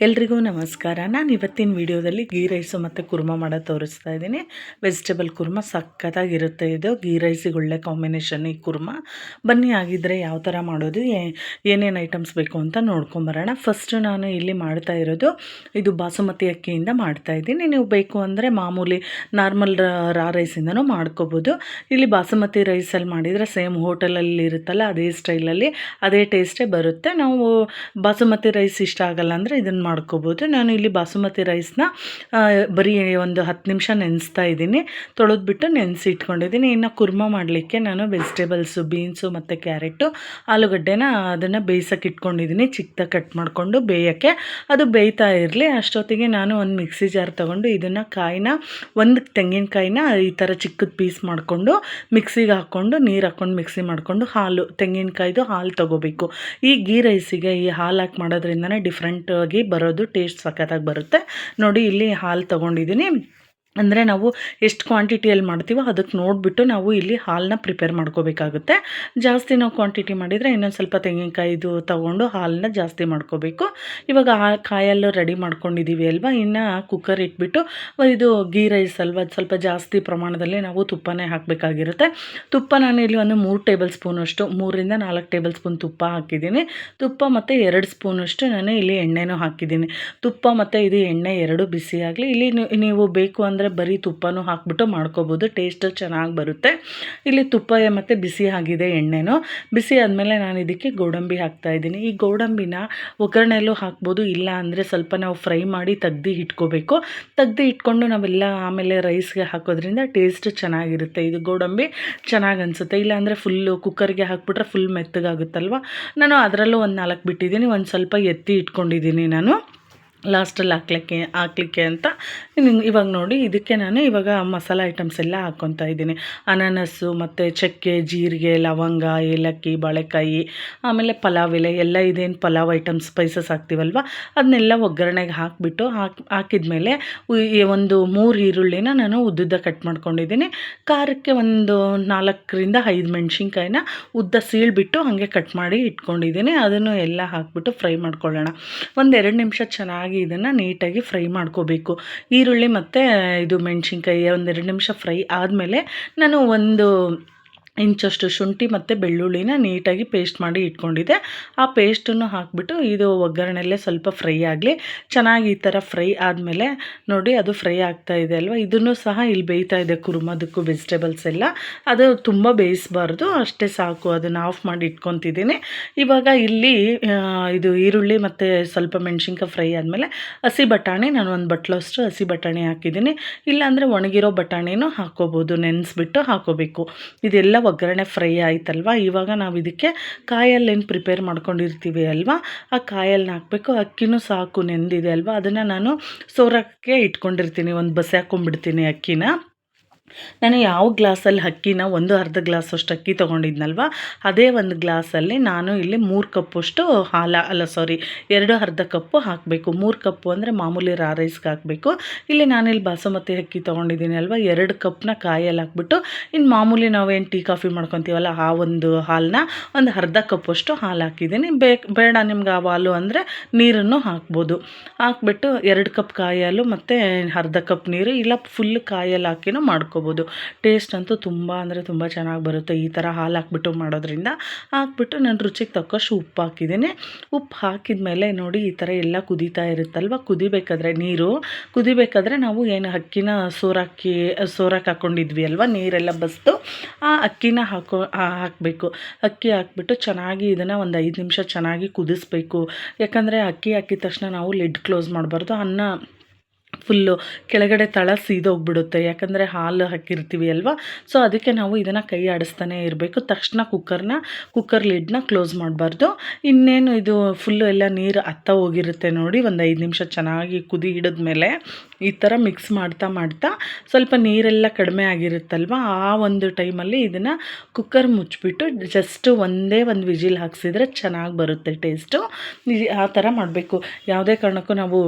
ಎಲ್ರಿಗೂ ನಮಸ್ಕಾರ. ನಾನು ಇವತ್ತಿನ ವಿಡಿಯೋದಲ್ಲಿ ಗೀ ರೈಸು ಮತ್ತು ಕುರ್ಮ ಮಾಡೋದು ತೋರಿಸ್ತಾ ಇದ್ದೀನಿ. ವೆಜಿಟೇಬಲ್ ಕುರ್ಮ ಸಖತ್ತಾಗಿರುತ್ತೆ. ಇದು ಗೀ ರೈಸಿಗೆ ಒಳ್ಳೆ ಕಾಂಬಿನೇಷನ್ ಈ ಕುರ್ಮ. ಬನ್ನಿ ಆಗಿದ್ದರೆ ಯಾವ ಥರ ಮಾಡೋದು, ಏನೇನು ಐಟಮ್ಸ್ ಬೇಕು ಅಂತ ನೋಡ್ಕೊಂಬರೋಣ. ಫಸ್ಟು ನಾನು ಇಲ್ಲಿ ಮಾಡ್ತಾ ಇರೋದು ಇದು ಬಾಸುಮತಿ ಅಕ್ಕಿಯಿಂದ ಮಾಡ್ತಾಯಿದ್ದೀನಿ. ನೀವು ಬೇಕು ಅಂದರೆ ಮಾಮೂಲಿ ನಾರ್ಮಲ್ ರಾ ರೈಸಿಂದನೂ ಮಾಡ್ಕೋಬೋದು. ಇಲ್ಲಿ ಬಾಸುಮತಿ ರೈಸಲ್ಲಿ ಮಾಡಿದರೆ ಸೇಮ್ ಹೋಟೆಲಲ್ಲಿ ಇರುತ್ತಲ್ಲ ಅದೇ ಸ್ಟೈಲಲ್ಲಿ ಅದೇ ಟೇಸ್ಟೇ ಬರುತ್ತೆ. ನಾವು ಬಾಸುಮತಿ ರೈಸ್ ಇಷ್ಟ ಆಗಲ್ಲ ಅಂದರೆ ಇದನ್ನು ಮಾಡ್ಕೋಬೋದು. ನಾನು ಇಲ್ಲಿ ಬಾಸುಮತಿ ರೈಸ್ನ ಬರೀ ಒಂದು 10 ನಿಮಿಷ ನೆನೆಸ್ತಾ ಇದ್ದೀನಿ. ತೊಳೆದ್ಬಿಟ್ಟು ನೆನೆಸಿ ಇಟ್ಕೊಂಡಿದ್ದೀನಿ. ಇನ್ನು ಕುರ್ಮ ಮಾಡಲಿಕ್ಕೆ ನಾನು ವೆಜಿಟೇಬಲ್ಸು, ಬೀನ್ಸು ಮತ್ತು ಕ್ಯಾರೆಟು, ಆಲೂಗಡ್ಡೆನ ಅದನ್ನು ಬೇಯಿಸೋಕೆ ಇಟ್ಕೊಂಡಿದ್ದೀನಿ. ಚಿಕ್ಕದಾಗಿ ಕಟ್ ಮಾಡಿಕೊಂಡು ಬೇಯೋಕ್ಕೆ. ಅದು ಬೇಯ್ತಾ ಇರಲಿ ಅಷ್ಟೊತ್ತಿಗೆ ನಾನು ಒಂದು ಮಿಕ್ಸಿ ಜಾರ್ ತೊಗೊಂಡು ಇದನ್ನು ಒಂದು ತೆಂಗಿನಕಾಯಿನ ಈ ಥರ ಚಿಕ್ಕದು ಪೀಸ್ ಮಾಡಿಕೊಂಡು ಮಿಕ್ಸಿಗೆ ಹಾಕ್ಕೊಂಡು ನೀರು ಹಾಕ್ಕೊಂಡು ಮಿಕ್ಸಿ ಮಾಡಿಕೊಂಡು ತೆಂಗಿನಕಾಯ್ದು ಹಾಲು ತೊಗೋಬೇಕು. ಈ ಗೀ ರೈಸಿಗೆ ಈ ಹಾಲು ಹಾಕಿ ಮಾಡೋದ್ರಿಂದನೇ ಡಿಫ್ರೆಂಟಾಗಿ ಬರೋದು, ಟೇಸ್ಟ್ ಸಖತ್ತಾಗಿ ಬರುತ್ತೆ. ನೋಡಿ ಇಲ್ಲಿ ಹಾಲು ತೊಗೊಂಡಿದ್ದೀನಿ. ಅಂದರೆ ನಾವು ಎಷ್ಟು ಕ್ವಾಂಟಿಟಿಯಲ್ಲಿ ಮಾಡ್ತೀವೋ ಅದಕ್ಕೆ ನೋಡಿಬಿಟ್ಟು ನಾವು ಇಲ್ಲಿ ಹಾಲನ್ನ ಪ್ರಿಪೇರ್ ಮಾಡ್ಕೋಬೇಕಾಗುತ್ತೆ. ಜಾಸ್ತಿ ನಾವು ಕ್ವಾಂಟಿಟಿ ಮಾಡಿದರೆ ಇನ್ನೊಂದು ಸ್ವಲ್ಪ ತೆಂಗಿನಕಾಯಿದು ತೊಗೊಂಡು ಹಾಲನ್ನ ಜಾಸ್ತಿ ಮಾಡ್ಕೋಬೇಕು. ಇವಾಗ ಕಾಯೆಲ್ಲ ರೆಡಿ ಮಾಡ್ಕೊಂಡಿದ್ದೀವಿ ಅಲ್ವಾ. ಇನ್ನು ಕುಕ್ಕರ್ ಇಟ್ಬಿಟ್ಟು ಇದು ಗೀ ರೈಸ್ ಅಲ್ವಾ, ಅದು ಸ್ವಲ್ಪ ಜಾಸ್ತಿ ಪ್ರಮಾಣದಲ್ಲಿ ನಾವು ತುಪ್ಪನೇ ಹಾಕಬೇಕಾಗಿರುತ್ತೆ. ತುಪ್ಪ ನಾನು ಇಲ್ಲಿ ಒಂದು 3 ಟೇಬಲ್ ಸ್ಪೂನಷ್ಟು 3ರಿಂದ 4 ಟೇಬಲ್ ಸ್ಪೂನ್ ತುಪ್ಪ ಹಾಕಿದ್ದೀನಿ. ತುಪ್ಪ ಮತ್ತು 2 ಸ್ಪೂನಷ್ಟು ನಾನು ಇಲ್ಲಿ ಎಣ್ಣೆನೂ ಹಾಕಿದ್ದೀನಿ. ತುಪ್ಪ ಮತ್ತು ಇದು ಎಣ್ಣೆ ಎರಡೂ ಬಿಸಿಯಾಗಲಿ. ಇಲ್ಲಿ ನೀವು ಬೇಕು ಅಂದರೆ ಬರೀ ತುಪ್ಪನೂ ಹಾಕ್ಬಿಟ್ಟು ಮಾಡ್ಕೋಬೋದು, ಟೇಸ್ಟ್ ಚೆನ್ನಾಗಿ ಬರುತ್ತೆ. ಇಲ್ಲಿ ತುಪ್ಪ ಮತ್ತು ಬಿಸಿ ಆಗಿದೆ ಎಣ್ಣೆನೂ. ಬಿಸಿ ಆದಮೇಲೆ ನಾನು ಇದಕ್ಕೆ ಗೋಡಂಬಿ ಹಾಕ್ತಾಯಿದ್ದೀನಿ. ಈ ಗೋಡಂಬಿನ ಒಗ್ಗರಣೆಯಲ್ಲೂ ಹಾಕ್ಬೋದು, ಇಲ್ಲ ಅಂದರೆ ಸ್ವಲ್ಪ ನಾವು ಫ್ರೈ ಮಾಡಿ ತೆಗ್ದು ಇಟ್ಕೋಬೇಕು. ತೆಗ್ದು ಇಟ್ಕೊಂಡು ನಾವೆಲ್ಲ ಆಮೇಲೆ ರೈಸ್ಗೆ ಹಾಕೋದ್ರಿಂದ ಟೇಸ್ಟ್ ಚೆನ್ನಾಗಿರುತ್ತೆ. ಇದು ಗೋಡಂಬಿ ಚೆನ್ನಾಗಿ ಅನಿಸುತ್ತೆ. ಇಲ್ಲಾಂದರೆ ಫುಲ್ಲು ಕುಕ್ಕರ್ಗೆ ಹಾಕ್ಬಿಟ್ರೆ ಫುಲ್ ಮೆತ್ತಗಾಗುತ್ತಲ್ವ. ನಾನು ಅದರಲ್ಲೂ ಒಂದು 4 ಬಿಟ್ಟಿದ್ದೀನಿ. ಒಂದು ಸ್ವಲ್ಪ ಎತ್ತಿ ಇಟ್ಕೊಂಡಿದ್ದೀನಿ ನಾನು ಲಾಸ್ಟಲ್ಲಿ ಹಾಕ್ಲಿಕ್ಕೆ ಅಂತ. ಇವಾಗ ನೋಡಿ ಇದಕ್ಕೆ ನಾನು ಇವಾಗ ಮಸಾಲ ಐಟಮ್ಸ್ ಎಲ್ಲ ಹಾಕ್ಕೊತಾ ಇದ್ದೀನಿ. ಅನಾನಸ್ಸು ಮತ್ತು ಚಕ್ಕೆ, ಜೀರಿಗೆ, ಲವಂಗ, ಏಲಕ್ಕಿ, ಬಾಳೆಕಾಯಿ, ಆಮೇಲೆ ಪಲಾವ್ ಎಲೆ ಎಲ್ಲ ಇದೇನು ಪಲಾವ್ ಐಟಮ್ಸ್ ಸ್ಪೈಸಸ್ ಹಾಕ್ತೀವಲ್ವ ಅದನ್ನೆಲ್ಲ ಒಗ್ಗರಣೆಗೆ ಹಾಕಿಬಿಟ್ಟು ಹಾಕಿದ್ಮೇಲೆ ಒಂದು 3 ಈರುಳ್ಳಿನ ನಾನು ಉದ್ದುದ್ದ ಕಟ್ ಮಾಡ್ಕೊಂಡಿದ್ದೀನಿ. ಖಾರಕ್ಕೆ ಒಂದು 4ರಿಂದ 5 ಮೆಣಸಿನ್ಕಾಯಿನ ಉದ್ದ ಸೀಳ್ಬಿಟ್ಟು ಹಾಗೆ ಕಟ್ ಮಾಡಿ ಇಟ್ಕೊಂಡಿದ್ದೀನಿ. ಅದನ್ನು ಎಲ್ಲ ಹಾಕ್ಬಿಟ್ಟು ಫ್ರೈ ಮಾಡ್ಕೊಳ್ಳೋಣ. 1-2 ನಿಮಿಷ ಚೆನ್ನಾಗಿ ಇದನ್ನು ನೀಟಾಗಿ ಫ್ರೈ ಮಾಡ್ಕೋಬೇಕು. ಈರುಳ್ಳಿ ಮತ್ತು ಇದು ಮೆಣಸಿನ್ಕಾಯಿ 1-2 ನಿಮಿಷ ಫ್ರೈ ಆದಮೇಲೆ ನಾನು 1 ಇಂಚಷ್ಟು ಶುಂಠಿ ಮತ್ತು ಬೆಳ್ಳುಳ್ಳಿನ ನೀಟಾಗಿ ಪೇಸ್ಟ್ ಮಾಡಿ ಇಟ್ಕೊಂಡಿದ್ದೆ. ಆ ಪೇಸ್ಟನ್ನು ಹಾಕಿಬಿಟ್ಟು ಇದು ಒಗ್ಗರಣೆಲ್ಲೇ ಸ್ವಲ್ಪ ಫ್ರೈ ಆಗಲಿ. ಚೆನ್ನಾಗಿ ಈ ಥರ ಫ್ರೈ ಆದಮೇಲೆ ನೋಡಿ ಅದು ಫ್ರೈ ಆಗ್ತಾ ಇದೆ ಅಲ್ವಾ. ಇದನ್ನು ಸಹ ಇಲ್ಲಿ ಬೇಯ್ತಾ ಇದೆ ಕುರ್ಮದಕ್ಕೂ ವೆಜಿಟೇಬಲ್ಸ್ ಎಲ್ಲ. ಅದು ತುಂಬ ಬೇಯಿಸಬಾರ್ದು, ಅಷ್ಟೇ ಸಾಕು. ಅದನ್ನು ಆಫ್ ಮಾಡಿ ಇಟ್ಕೊತಿದ್ದೀನಿ. ಇವಾಗ ಇಲ್ಲಿ ಇದು ಈರುಳ್ಳಿ ಮತ್ತು ಸ್ವಲ್ಪ ಮೆಣಸಿನ್ಕಾಯಿ ಫ್ರೈ ಆದಮೇಲೆ ಹಸಿ ಬಟಾಣಿ ನಾನು 1 ಬಟ್ಲಷ್ಟು ಹಸಿ ಬಟಾಣಿ ಹಾಕಿದ್ದೀನಿ. ಇಲ್ಲಾಂದರೆ ಒಣಗಿರೋ ಬಟಾಣಿನೂ ಹಾಕ್ಕೋಬೋದು, ನೆನೆಸ್ಬಿಟ್ಟು ಹಾಕೋಬೇಕು. ಇದೆಲ್ಲ ಒಗ್ಗರಣೆ ಫ್ರೈ ಆಯ್ತಲ್ವ. ಇವಾಗ ನಾವು ಇದಕ್ಕೆ ಕಾಯಲ್ಲೇನು ಪ್ರಿಪೇರ್ ಮಾಡ್ಕೊಂಡಿರ್ತೀವಿ ಅಲ್ವಾ, ಆ ಕಾಯಲ್ಲಿ ಹಾಕಬೇಕು. ಅಕ್ಕಿನೂ ಸಾಕು ನೆಂದಿದೆ ಅಲ್ವಾ, ಅದನ್ನು ನಾನು ಸೋರಕ್ಕೆ ಇಟ್ಕೊಂಡಿರ್ತೀನಿ. ಒಂದು ಬಸಿ ಹಾಕ್ಕೊಂಡ್ಬಿಡ್ತೀನಿ ಅಕ್ಕಿನ. ನಾನು ಯಾವ ಗ್ಲಾಸಲ್ಲಿ ಅಕ್ಕಿನ ಅರ್ಧ ಗ್ಲಾಸಷ್ಟು ಅಕ್ಕಿ ತೊಗೊಂಡಿದ್ನಲ್ವ ಅದೇ ಒಂದು ಗ್ಲಾಸಲ್ಲಿ ನಾನು ಇಲ್ಲಿ 3 ಕಪ್ಪಷ್ಟು ಅರ್ಧ ಕಪ್ಪು ಹಾಕಬೇಕು. 3 ಕಪ್ಪು ಅಂದರೆ ಮಾಮೂಲಿ ರಾ ರೈಸ್ಗೆ ಹಾಕಬೇಕು. ಇಲ್ಲಿ ನಾನಿಲ್ಲಿ ಬಾಸುಮತಿ ಅಕ್ಕಿ ತೊಗೊಂಡಿದ್ದೀನಿ ಅಲ್ವ, 2 ಕಪ್ನ ಕಾಯಲ್ಲಿ ಹಾಕ್ಬಿಟ್ಟು ಇನ್ನು ಮಾಮೂಲಿ ನಾವೇನು ಟೀ ಕಾಫಿ ಮಾಡ್ಕೊತೀವಲ್ಲ ಆ ಒಂದು ಹಾಲನ್ನ ಅರ್ಧ ಕಪ್ಪಷ್ಟು ಹಾಲು ಹಾಕಿದ್ದೀನಿ. ಬೇಡ ನಿಮ್ಗೆ ಆ ಹಾಲು ಅಂದರೆ ನೀರನ್ನು ಹಾಕ್ಬೋದು. ಹಾಕ್ಬಿಟ್ಟು 2 ಕಪ್ ಕಾಯಿ ಹಾಲು ಮತ್ತು ಅರ್ಧ ಕಪ್ ನೀರು, ಇಲ್ಲ ಫುಲ್ ಕಾಯಲ್ಲಿ ಹಾಕಿನೂ ಮಾಡ್ಕೋಬೋದು. ಟೇಸ್ಟ್ ಅಂತೂ ತುಂಬ ಅಂದರೆ ತುಂಬ ಚೆನ್ನಾಗಿ ಬರುತ್ತೆ ಈ ಥರ ಹಾಲು ಹಾಕ್ಬಿಟ್ಟು ಮಾಡೋದ್ರಿಂದ. ಹಾಕ್ಬಿಟ್ಟು ನಾನು ರುಚಿಗೆ ತಕ್ಕಷ್ಟು ಉಪ್ಪು ಹಾಕಿದ್ದೀನಿ. ಉಪ್ಪು ಹಾಕಿದ ಮೇಲೆ ನೋಡಿ ಈ ಥರ ಎಲ್ಲ ಕುದೀತಾ ಇರುತ್ತಲ್ವ. ನೀರು ಕುದಿಬೇಕಾದ್ರೆ ನಾವು ಏನು ಅಕ್ಕಿನ ಸೋರಕ್ಕೆ ಹಾಕ್ಕೊಂಡಿದ್ವಿ ಅಲ್ವ, ನೀರೆಲ್ಲ ಬಸ್ತು ಆ ಅಕ್ಕಿನ ಹಾಕಬೇಕು. ಅಕ್ಕಿ ಹಾಕ್ಬಿಟ್ಟು ಚೆನ್ನಾಗಿ ಇದನ್ನು ಒಂದು 5 ನಿಮಿಷ ಚೆನ್ನಾಗಿ ಕುದಿಸ್ಬೇಕು. ಯಾಕಂದರೆ ಅಕ್ಕಿ ಹಾಕಿದ ತಕ್ಷಣ ನಾವು ಲಿಡ್ ಕ್ಲೋಸ್ ಮಾಡಬಾರ್ದು. ಅನ್ನ ಫುಲ್ಲು ಕೆಳಗಡೆ ತಳ ಸೀದೋಗ್ಬಿಡುತ್ತೆ, ಯಾಕಂದರೆ ಹಾಲು ಹಾಕಿರ್ತೀವಿ ಅಲ್ವಾ. ಸೊ ಅದಕ್ಕೆ ನಾವು ಇದನ್ನು ಕೈ ಆಡಿಸ್ತಾನೆ ಇರಬೇಕು. ತಕ್ಷಣ ಕುಕ್ಕರ್ ಲಿಡ್ನ ಕ್ಲೋಸ್ ಮಾಡಬಾರ್ದು. ಇನ್ನೇನು ಇದು ಫುಲ್ಲು ಎಲ್ಲ ನೀರು ಹೋಗಿರುತ್ತೆ ನೋಡಿ. ಒಂದು 5 ನಿಮಿಷ ಚೆನ್ನಾಗಿ ಕುದಿ ಹಿಡಿದ್ಮೇಲೆ ಈ ಥರ ಮಿಕ್ಸ್ ಮಾಡ್ತಾ ಸ್ವಲ್ಪ ನೀರೆಲ್ಲ ಕಡಿಮೆ ಆಗಿರುತ್ತಲ್ವ, ಆ ಒಂದು ಟೈಮಲ್ಲಿ ಇದನ್ನು ಕುಕ್ಕರ್ ಮುಚ್ಚಿಬಿಟ್ಟು ಜಸ್ಟ್ ಒಂದೇ ಒಂದು ವಿಜಿಲ್ ಹಾಕ್ಸಿದ್ರೆ ಚೆನ್ನಾಗಿ ಬರುತ್ತೆ ಟೇಸ್ಟು. ಆ ಥರ ಮಾಡಬೇಕು. ಯಾವುದೇ ಕಾರಣಕ್ಕೂ ನಾವು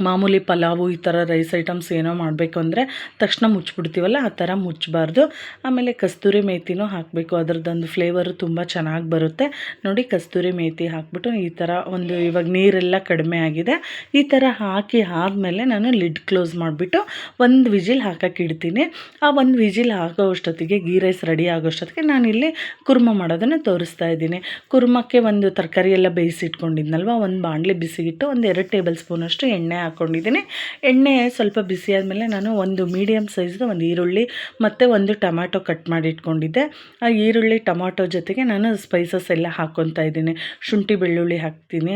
ಮಾಮೂಲಿ ಪಲಾವು ಈ ಥರ ರೈಸ್ ಐಟಮ್ಸ್ ಏನೋ ಮಾಡಬೇಕು ಅಂದರೆ ತಕ್ಷಣ ಮುಚ್ಚಿಬಿಡ್ತೀವಲ್ಲ, ಆ ಥರ ಮುಚ್ಚಬಾರ್ದು. ಆಮೇಲೆ ಕಸ್ತೂರಿ ಮೇಥಿನೂ ಹಾಕಬೇಕು, ಅದರದ್ದೊಂದು ಫ್ಲೇವರು ತುಂಬ ಚೆನ್ನಾಗಿ ಬರುತ್ತೆ. ನೋಡಿ ಕಸ್ತೂರಿ ಮೇಥಿ ಹಾಕ್ಬಿಟ್ಟು ಈ ಥರ ಒಂದು, ಇವಾಗ ನೀರೆಲ್ಲ ಕಡಿಮೆ ಆಗಿದೆ, ಈ ಥರ ಹಾಕಿ ಆದಮೇಲೆ ನಾನು ಲಿಡ್ ಕ್ಲೋಸ್ ಮಾಡಿಬಿಟ್ಟು ಒಂದು ವಿಜಿಲ್ ಹಾಕಕ್ಕೆ ಇಡ್ತೀನಿ. ಆ ಒಂದು ವಿಜಿಲ್ ಆಗೋ ಅಷ್ಟೊತ್ತಿಗೆ ಗೀ ರೈಸ್ ರೆಡಿ ಆಗೋ ಅಷ್ಟೊತ್ತಿಗೆ ನಾನಿಲ್ಲಿ ಕುರ್ಮ ಮಾಡೋದನ್ನು ತೋರಿಸ್ತಾ ಇದ್ದೀನಿ. ಕುರ್ಮಕ್ಕೆ ಒಂದು ತರಕಾರಿ ಎಲ್ಲ ಬೇಯಿಸಿಟ್ಕೊಂಡಿದ್ನಲ್ವ, ಒಂದು ಬಾಣಲೆ ಬಿಸಿಗಿಟ್ಟು ಒಂದು 2 ಟೇಬಲ್ ಸ್ಪೂನಷ್ಟು ಎಣ್ಣೆ ಹಾಕ್ಕೊಂಡಿದ್ದೀನಿ. ಎಣ್ಣೆ ಸ್ವಲ್ಪ ಬಿಸಿ ಆದಮೇಲೆ ನಾನು ಒಂದು ಮೀಡಿಯಮ್ ಸೈಜ್ದು ಒಂದು ಈರುಳ್ಳಿ ಮತ್ತು ಒಂದು ಟೊಮ್ಯಾಟೊ ಕಟ್ ಮಾಡಿ ಇಟ್ಕೊಂಡಿದ್ದೆ. ಆ ಈರುಳ್ಳಿ ಟೊಮ್ಯಾಟೊ ಜೊತೆಗೆ ನಾನು ಸ್ಪೈಸಸ್ ಎಲ್ಲ ಹಾಕ್ಕೊತಾ ಇದ್ದೀನಿ. ಶುಂಠಿ ಬೆಳ್ಳುಳ್ಳಿ ಹಾಕ್ತೀನಿ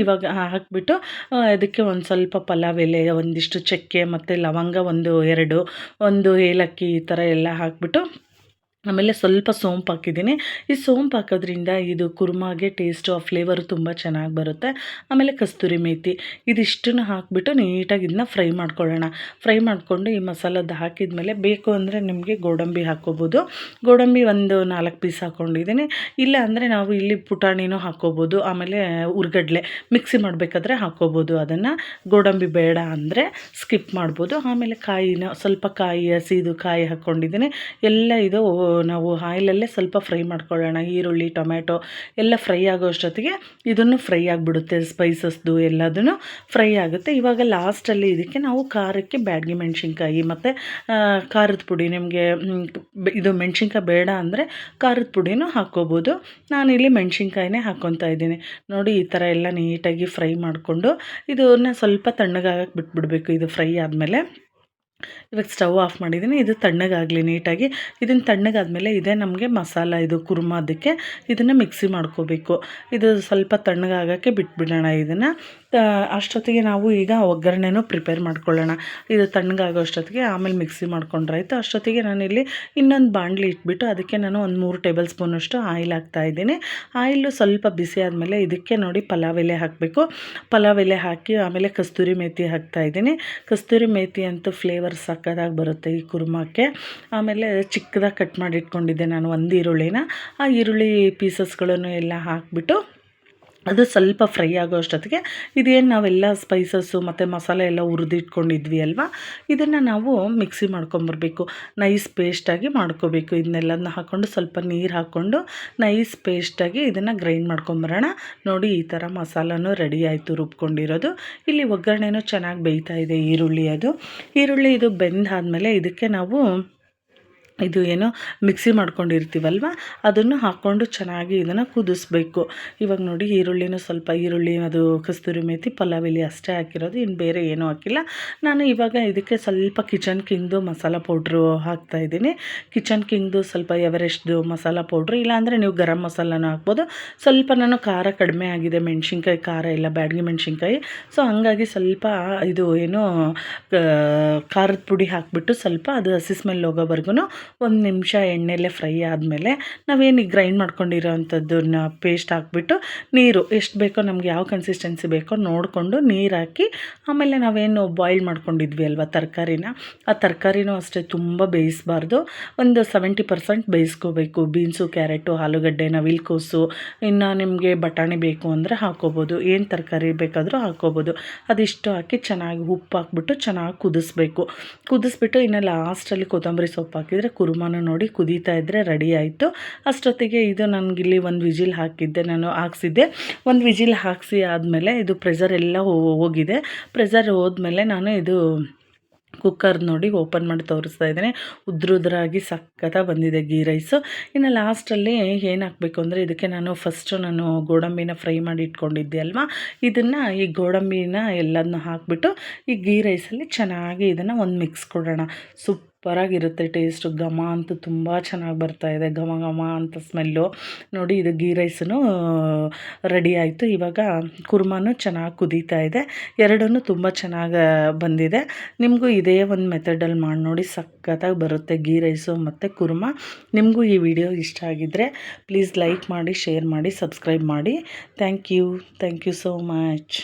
ಇವಾಗ ಹಾಕ್ಬಿಟ್ಟು ಅದಕ್ಕೆ ಒಂದು ಸ್ವಲ್ಪ ಪಲಾವ್ ಎಲೆ, ಒಂದಿಷ್ಟು ಚಕ್ಕೆ ಮತ್ತು ಲವಂಗ ಒಂದು ಏಲಕ್ಕಿ ಈ ಥರ ಎಲ್ಲ ಹಾಕ್ಬಿಟ್ಟು, ಆಮೇಲೆ ಸ್ವಲ್ಪ ಸೋಂಪು ಹಾಕಿದ್ದೀನಿ. ಈ ಸೋಂಪು ಹಾಕೋದ್ರಿಂದ ಇದು ಕುರ್ಮಾಗೆ ಟೇಸ್ಟು, ಆ ಫ್ಲೇವರು ತುಂಬ ಚೆನ್ನಾಗಿ ಬರುತ್ತೆ. ಆಮೇಲೆ ಕಸ್ತೂರಿ ಮೇಥಿ ಇದಿಷ್ಟನ್ನು ಹಾಕಿಬಿಟ್ಟು ನೀಟಾಗಿ ಇದನ್ನ ಫ್ರೈ ಮಾಡ್ಕೊಳ್ಳೋಣ. ಫ್ರೈ ಮಾಡಿಕೊಂಡು ಈ ಮಸಾಲದ್ದು ಹಾಕಿದ್ಮೇಲೆ ಬೇಕು ಅಂದರೆ ನಿಮಗೆ ಗೋಡಂಬಿ ಹಾಕ್ಕೋಬೋದು. ಗೋಡಂಬಿ ಒಂದು 4 ಪೀಸ್ ಹಾಕ್ಕೊಂಡಿದ್ದೀನಿ. ಇಲ್ಲ ಅಂದರೆ ನಾವು ಇಲ್ಲಿ ಪುಟಾಣಿನೂ ಹಾಕ್ಕೋಬೋದು. ಆಮೇಲೆ ಉರ್ಗಡ್ಲೆ ಮಿಕ್ಸಿ ಮಾಡಬೇಕಾದ್ರೆ ಹಾಕ್ಕೋಬೋದು. ಅದನ್ನು ಗೋಡಂಬಿ ಬೇಡ ಅಂದರೆ ಸ್ಕಿಪ್ ಮಾಡ್ಬೋದು. ಆಮೇಲೆ ಸ್ವಲ್ಪ ಹಸಿದು ಕಾಯಿ ಹಾಕ್ಕೊಂಡಿದ್ದೀನಿ. ಎಲ್ಲ ಇದು ನಾವು ಆಯಿಲಲ್ಲೇ ಸ್ವಲ್ಪ ಫ್ರೈ ಮಾಡ್ಕೊಳ್ಳೋಣ. ಈರುಳ್ಳಿ ಟೊಮ್ಯಾಟೊ ಎಲ್ಲ ಫ್ರೈ ಆಗೋ ಅಷ್ಟೊತ್ತಿಗೆ ಇದನ್ನು ಫ್ರೈ ಆಗಿಬಿಡುತ್ತೆ, ಸ್ಪೈಸಸ್ದು ಎಲ್ಲದೂ ಫ್ರೈ ಆಗುತ್ತೆ. ಇವಾಗ ಲಾಸ್ಟಲ್ಲಿ ಇದಕ್ಕೆ ನಾವು ಖಾರಕ್ಕೆ ಬ್ಯಾಡಗಿ ಮೆಣಸಿನ್ಕಾಯಿ ಮತ್ತು ಖಾರದ ಪುಡಿ, ನಿಮಗೆ ಇದು ಮೆಣಸಿನ್ಕಾಯಿ ಬೇಡ ಅಂದರೆ ಖಾರದ ಪುಡಿನೂ ಹಾಕ್ಕೋಬೋದು. ನಾನಿಲ್ಲಿ ಮೆಣಸಿನ್ಕಾಯಿನೇ ಹಾಕ್ಕೊತಾ ಇದ್ದೀನಿ. ನೋಡಿ ಈ ಥರ ಎಲ್ಲ ನೀಟಾಗಿ ಫ್ರೈ ಮಾಡಿಕೊಂಡು ಇದನ್ನು ಸ್ವಲ್ಪ ತಣ್ಣಗಾಗಕ್ಕೆ ಬಿಟ್ಬಿಡಬೇಕು. ಇದು ಫ್ರೈ ಆದಮೇಲೆ ಇವಾಗ ಸ್ಟವ್ ಆಫ್ ಮಾಡಿದ್ದೀನಿ. ಇದು ತಣ್ಣಗಾಗಲಿ ನೀಟಾಗಿ. ಇದನ್ನು ತಣ್ಣಗಾದ್ಮೇಲೆ ಇದೇ ನಮಗೆ ಮಸಾಲ, ಇದು ಕುರ್ಮಾದಕ್ಕೆ ಇದನ್ನು ಮಿಕ್ಸಿ ಮಾಡ್ಕೋಬೇಕು. ಇದು ಸ್ವಲ್ಪ ತಣ್ಣಗಾಗೋಕ್ಕೆ ಬಿಟ್ಬಿಡೋಣ. ಇದನ್ನು ಅಷ್ಟೊತ್ತಿಗೆ ನಾವು ಈಗ ಒಗ್ಗರಣೆನೂ ಪ್ರಿಪೇರ್ ಮಾಡ್ಕೊಳ್ಳೋಣ. ಇದು ತಣ್ಣಗಾಗೋ ಅಷ್ಟೊತ್ತಿಗೆ ಆಮೇಲೆ ಮಿಕ್ಸಿ ಮಾಡ್ಕೊಂಡ್ರಾಯ್ತು. ಅಷ್ಟೊತ್ತಿಗೆ ನಾನಿಲ್ಲಿ ಇನ್ನೊಂದು ಬಾಣಲಿ ಇಟ್ಬಿಟ್ಟು ಅದಕ್ಕೆ ನಾನು ಒಂದು 3 ಟೇಬಲ್ ಸ್ಪೂನಷ್ಟು ಆಯಿಲ್ ಹಾಕ್ತಾಯಿದ್ದೀನಿ. ಆಯಿಲು ಸ್ವಲ್ಪ ಬಿಸಿ ಆದಮೇಲೆ ಇದಕ್ಕೆ ನೋಡಿ ಪಲಾವ್ ಎಲೆ ಹಾಕಬೇಕು. ಪಲಾವ್ ಎಲೆ ಹಾಕಿ ಆಮೇಲೆ ಕಸ್ತೂರಿ ಮೇಥಿ ಹಾಕ್ತಾಯಿದ್ದೀನಿ. ಕಸ್ತೂರಿ ಮೇಥಿ ಅಂತೂ ಫ್ಲೇವರ್ ಸಕ್ಕತ್ತಾಗಿ ಬರುತ್ತೆ ಈ ಕುರ್ಮಕ್ಕೆ. ಆಮೇಲೆ ಚಿಕ್ಕದಾಗಿ ಕಟ್ ಮಾಡಿ ಇಟ್ಕೊಂಡಿದ್ದೆ ನಾನು ಒಂದು ಈರುಳ್ಳಿನ. ಆ ಈರುಳ್ಳಿ ಪೀಸಸ್ಗಳನ್ನು ಎಲ್ಲ ಹಾಕಿಬಿಟ್ಟು ಅದು ಸ್ವಲ್ಪ ಫ್ರೈ ಆಗೋ ಅಷ್ಟೊತ್ತಿಗೆ ಇದೇನು ನಾವೆಲ್ಲ ಸ್ಪೈಸಸ್ಸು ಮತ್ತು ಮಸಾಲೆ ಎಲ್ಲ ಹುರಿದಿಟ್ಕೊಂಡಿದ್ವಿ ಅಲ್ವಾ, ಇದನ್ನು ನಾವು ಮಿಕ್ಸಿ ಮಾಡ್ಕೊಂಬರ್ಬೇಕು. ನೈಸ್ ಪೇಸ್ಟಾಗಿ ಮಾಡ್ಕೋಬೇಕು. ಇದನ್ನೆಲ್ಲದನ್ನ ಹಾಕ್ಕೊಂಡು ಸ್ವಲ್ಪ ನೀರು ಹಾಕ್ಕೊಂಡು ನೈಸ್ ಪೇಸ್ಟಾಗಿ ಇದನ್ನು ಗ್ರೈಂಡ್ ಮಾಡ್ಕೊಂಬರೋಣ. ನೋಡಿ ಈ ಥರ ಮಸಾಲನೂ ರೆಡಿ ಆಯಿತು ರುಬ್ಕೊಂಡಿರೋದು. ಇಲ್ಲಿ ಒಗ್ಗರಣೆನೂ ಚೆನ್ನಾಗಿ ಬೇಯ್ತಾ ಇದೆ ಈರುಳ್ಳಿ ಇದು ಬೆಂದಾದಮೇಲೆ ಇದಕ್ಕೆ ನಾವು ಇದು ಏನೋ ಮಿಕ್ಸಿ ಮಾಡ್ಕೊಂಡಿರ್ತೀವಲ್ವ ಅದನ್ನು ಹಾಕ್ಕೊಂಡು ಚೆನ್ನಾಗಿ ಇದನ್ನು ಕುದಿಸ್ಬೇಕು. ಇವಾಗ ನೋಡಿ ಈರುಳ್ಳಿ ಅದು ಕಸ್ತೂರಿ ಮೇಥಿ ಪಲಾವ್ ಎಲೆ ಅಷ್ಟೇ ಹಾಕಿರೋದು, ಇನ್ನು ಬೇರೆ ಏನೂ ಹಾಕಿಲ್ಲ. ನಾನು ಇವಾಗ ಇದಕ್ಕೆ ಸ್ವಲ್ಪ ಕಿಚನ್ ಕಿಂಗ್ದು ಮಸಾಲ ಪೌಡ್ರು ಹಾಕ್ತಾಯಿದ್ದೀನಿ. ಕಿಚನ್ ಕಿಂಗ್ದು ಸ್ವಲ್ಪ ಎವರೆಸ್ಟ್ದು ಮಸಾಲ ಪೌಡ್ರು, ಇಲ್ಲಾಂದರೆ ನೀವು ಗರಂ ಮಸಾಲನೂ ಹಾಕ್ಬೋದು. ಸ್ವಲ್ಪ ನಾನು ಖಾರ ಕಡಿಮೆ ಆಗಿದೆ, ಮೆಣಸಿನ್ಕಾಯಿ ಖಾರ ಎಲ್ಲ ಬ್ಯಾಡಗಿ ಮೆಣಸಿನ್ಕಾಯಿ, ಸೊ ಹಂಗಾಗಿ ಸ್ವಲ್ಪ ಇದು ಏನೋ ಖಾರದ ಪುಡಿ ಹಾಕಿಬಿಟ್ಟು ಸ್ವಲ್ಪ ಅದು ಹಸಿ ಸ್ಮೆಲ್ ಹೋಗೋವರೆಗೂ 1 ನಿಮಿಷ ಎಣ್ಣೆಲೆ ಫ್ರೈ ಆದಮೇಲೆ ನಾವೇನು ಗ್ರೈಂಡ್ ಮಾಡ್ಕೊಂಡಿರೋ ಅಂಥದ್ದನ್ನ ಪೇಸ್ಟ್ ಹಾಕ್ಬಿಟ್ಟು ನೀರು ಎಷ್ಟು ಬೇಕೋ, ನಮಗೆ ಯಾವ ಕನ್ಸಿಸ್ಟೆನ್ಸಿ ಬೇಕೋ ನೋಡಿಕೊಂಡು ನೀರು ಹಾಕಿ, ಆಮೇಲೆ ನಾವೇನು ಬಾಯ್ಲ್ ಮಾಡ್ಕೊಂಡಿದ್ವಿ ಅಲ್ವ ತರಕಾರಿನ, ಆ ತರಕಾರಿನೂ ಅಷ್ಟೇ ತುಂಬ ಬೇಯಿಸಬಾರ್ದು, ಒಂದು 70% ಬೇಯಿಸ್ಕೋಬೇಕು. ಬೀನ್ಸು, ಕ್ಯಾರೆಟು, ಆಲೂಗಡ್ಡೆ, ನವಿಲುಕೋಸು, ಇನ್ನು ನಿಮಗೆ ಬಟಾಣಿ ಬೇಕು ಅಂದರೆ ಹಾಕ್ಕೋಬೋದು, ಏನು ತರಕಾರಿ ಬೇಕಾದರೂ ಹಾಕ್ಕೋಬೋದು. ಅದಿಷ್ಟು ಹಾಕಿ ಚೆನ್ನಾಗಿ ಉಪ್ಪು ಹಾಕ್ಬಿಟ್ಟು ಚೆನ್ನಾಗಿ ಕುದಿಸ್ಬಿಟ್ಟು ಇನ್ನು ಲಾಸ್ಟಲ್ಲಿ ಕೊತ್ತಂಬರಿ ಸೊಪ್ಪು ಹಾಕಿದರೆ ಕುರ್ಮಾನು ನೋಡಿ ಕುದೀತಾ ಇದ್ದರೆ ರೆಡಿ ಆಯಿತು. ಅಷ್ಟೊತ್ತಿಗೆ ಇದು ನನಗಿಲ್ಲಿ ಒಂದು ವಿಜಿಲ್ ಹಾಕ್ಸಿದ್ದೆ. ಒಂದು ವಿಜಿಲ್ ಹಾಕಿಸಿ ಆದಮೇಲೆ ಇದು ಪ್ರೆಷರ್ ಎಲ್ಲ ಹೋಗಿದೆ. ಪ್ರೆಷರ್ ಹೋದ್ಮೇಲೆ ನಾನು ಇದು ಕುಕ್ಕರ್ ನೋಡಿ ಓಪನ್ ಮಾಡಿ ತೋರಿಸ್ತಾ ಇದ್ದೇನೆ. ಉದ್ರಾಗಿ ಸಕ್ಕತ್ತಾಗಿ ಬಂದಿದೆ ಗೀ ರೈಸು. ಇನ್ನು ಲಾಸ್ಟಲ್ಲಿ ಏನು ಹಾಕಬೇಕು ಅಂದರೆ ಇದಕ್ಕೆ ನಾನು ಗೋಡಂಬಿನ ಫ್ರೈ ಮಾಡಿ ಇಟ್ಕೊಂಡಿದ್ದೆ ಅಲ್ವಾ, ಇದನ್ನು ಈ ಗೋಡಂಬಿನ ಎಲ್ಲದನ್ನೂ ಹಾಕಿಬಿಟ್ಟು ಈ ಗೀ ರೈಸಲ್ಲಿ ಚೆನ್ನಾಗಿ ಇದನ್ನು ಒಂದು ಮಿಕ್ಸ್ ಕೊಡೋಣ. ಸೂಪರಾಗಿರುತ್ತೆ ಟೇಸ್ಟು. ಘಮ ಅಂತೂ ತುಂಬ ಚೆನ್ನಾಗಿ ಬರ್ತಾಯಿದೆ, ಘಮ ಘಮ ಅಂತ ಸ್ಮೆಲ್ಲು. ನೋಡಿ ಇದು ಗೀ ರೈಸೂ ರೆಡಿ ಆಯಿತು. ಇವಾಗ ಕುರ್ಮಾನು ಚೆನ್ನಾಗಿ ಕುದೀತಾ ಇದೆ. ಎರಡೂ ತುಂಬ ಚೆನ್ನಾಗಿ ಬಂದಿದೆ. ನಿಮಗೂ ಇದೇ ಒಂದು ಮೆಥಡಲ್ಲಿ ಮಾಡಿ ನೋಡಿ, ಸಕ್ಕತ್ತಾಗಿ ಬರುತ್ತೆ ಗೀ ರೈಸು ಮತ್ತು ಕುರ್ಮಾ. ನಿಮಗೂ ಈ ವಿಡಿಯೋ ಇಷ್ಟ ಆಗಿದ್ದರೆ ಪ್ಲೀಸ್ ಲೈಕ್ ಮಾಡಿ, ಶೇರ್ ಮಾಡಿ, ಸಬ್ಸ್ಕ್ರೈಬ್ ಮಾಡಿ. Thank you so much.